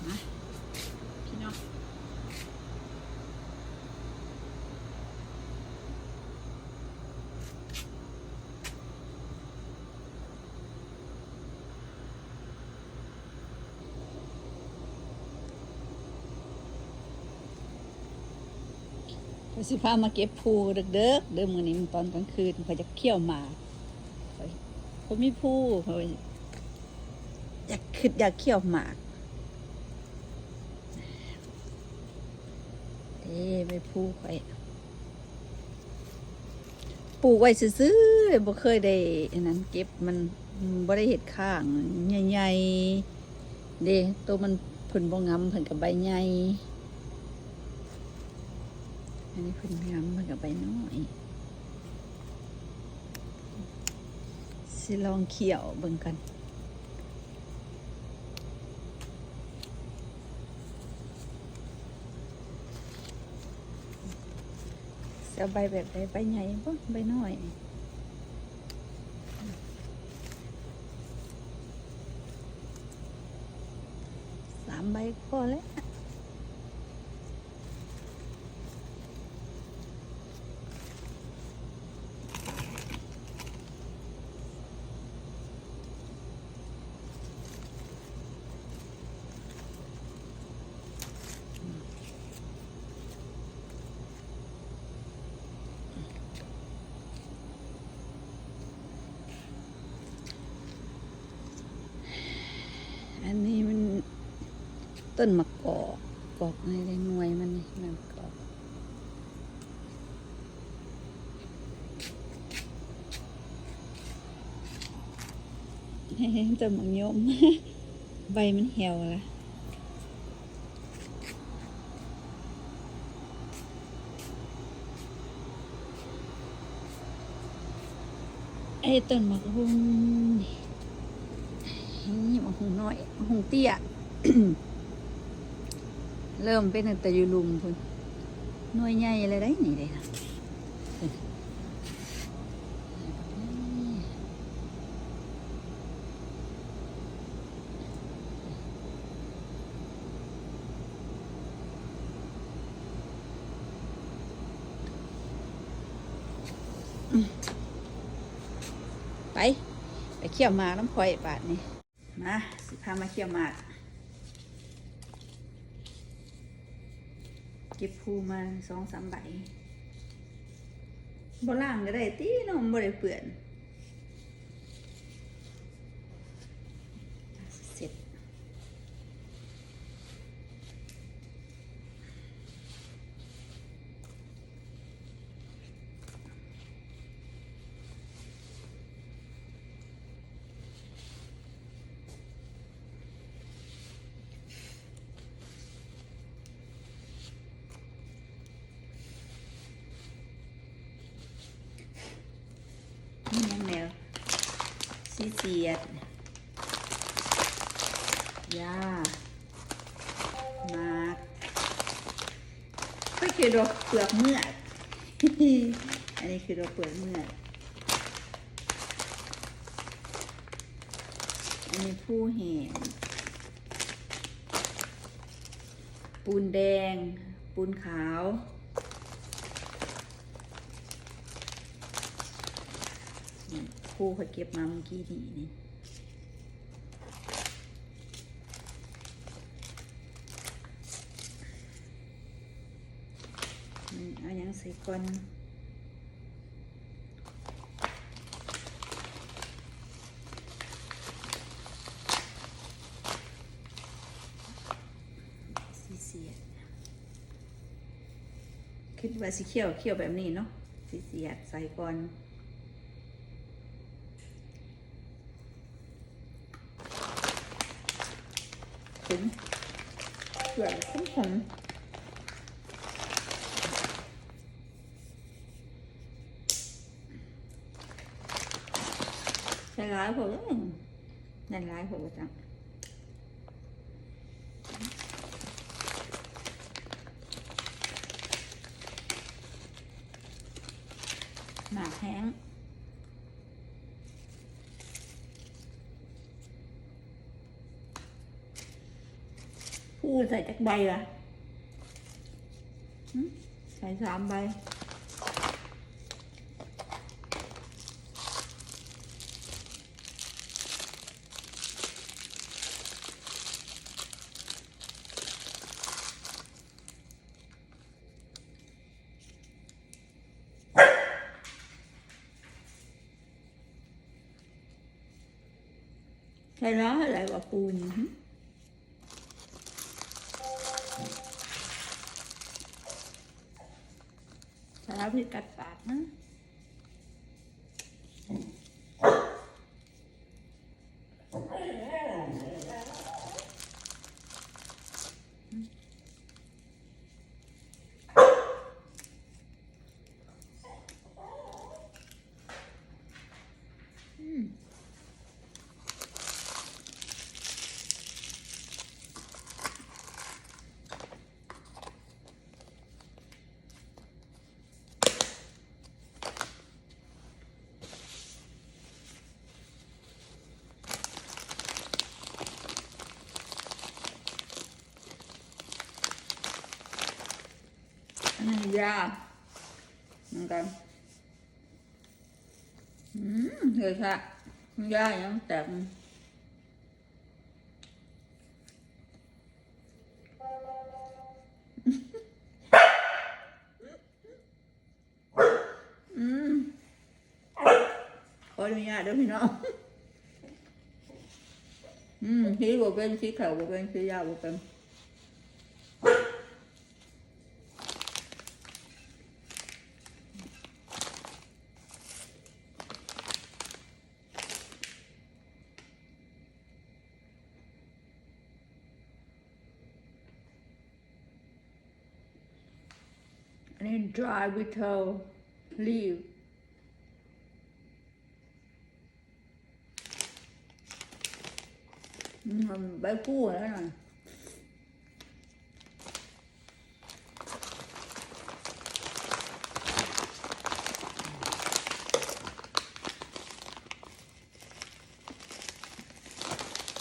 นะพี่น้องสิพามาเก็บภูเด็กเด้อมื้อนี้มันตอนกลางคืนเขาจะเคี่ยวหมากเขามีภูเขาอยากเคี่ยวหมากไปภูข่อยปลูกไว้ซื่อๆบ่เคยได้อันนั้นเก็บมันบ่ได้เฮ็ดข้างใหญ่ๆเด้ตัวมันเพิ่นบ่งำเพิ่นก็ใบใหญ่อันนี้เพิ่นงำเพิ่นก็ใบน้อยสิลองเคี่ยวเบิ่งกันจะใบแบบใดใบใหญ่บ่ใบน้อย3 ใบพอแล้วอันนี้มันต้นมะกอกในหน่วยมันนี่มะกอกต้นมะยม ใบมันเหี่ยวละไอ้ต้นมะฮุงนี่มะฮุงน้อยมะฮุงเตี้ย เริ่มเป็นแต่อยู่ลุมพุ่นหน่วยใหญ่อะไรได้นี่เลยนะไปเขี่ยวหมากน้ำพลอยบาทนี่มาสิพามาเขี่ยวหมากเก็บภูมา2-3 ใบบ่ล่างก็ได้ตีน้องบ่ได้เปื่อนเสร็จนี่ยังแนวสีเสียดยามากก็คือดอกเปลือกเมือก อันนี้คือดอกเปลือกเมือกอันนี้ผู้แห้งปูนแดงปูนขาวครูเขาเก็บมาเมื่อกี้นี่เอายังใส่ก่อนสีเสียดคิดว่าสีเขียวแบบนี้เนาะสีเสียดใส่ก่อนถึงเกลือขมใส่ร้ายผมนั่นร้ายผมจังหมากแห้ง พูดใส่จักใบล่ะใส่3 ใบใส่ล้ออะไรวะปูนใส่ล้อพี่กัดปากนะยาเหมือนกันเฮ้ยค่ะยายังแต่ขออนุญาตเด้อพี่น้องสีบ่เป็นสีขาวบ่เป็นสียาบ่เป็น อันนี้ dry bitter leaf มันใบกู้แล้วนะ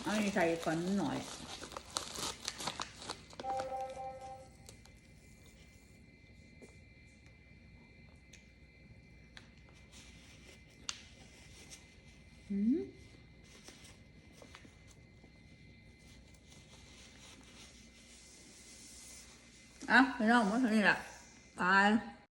เอาใส่ก่อนหน่อยอ่ะพี่น้องมาเท่านี้แหละบาย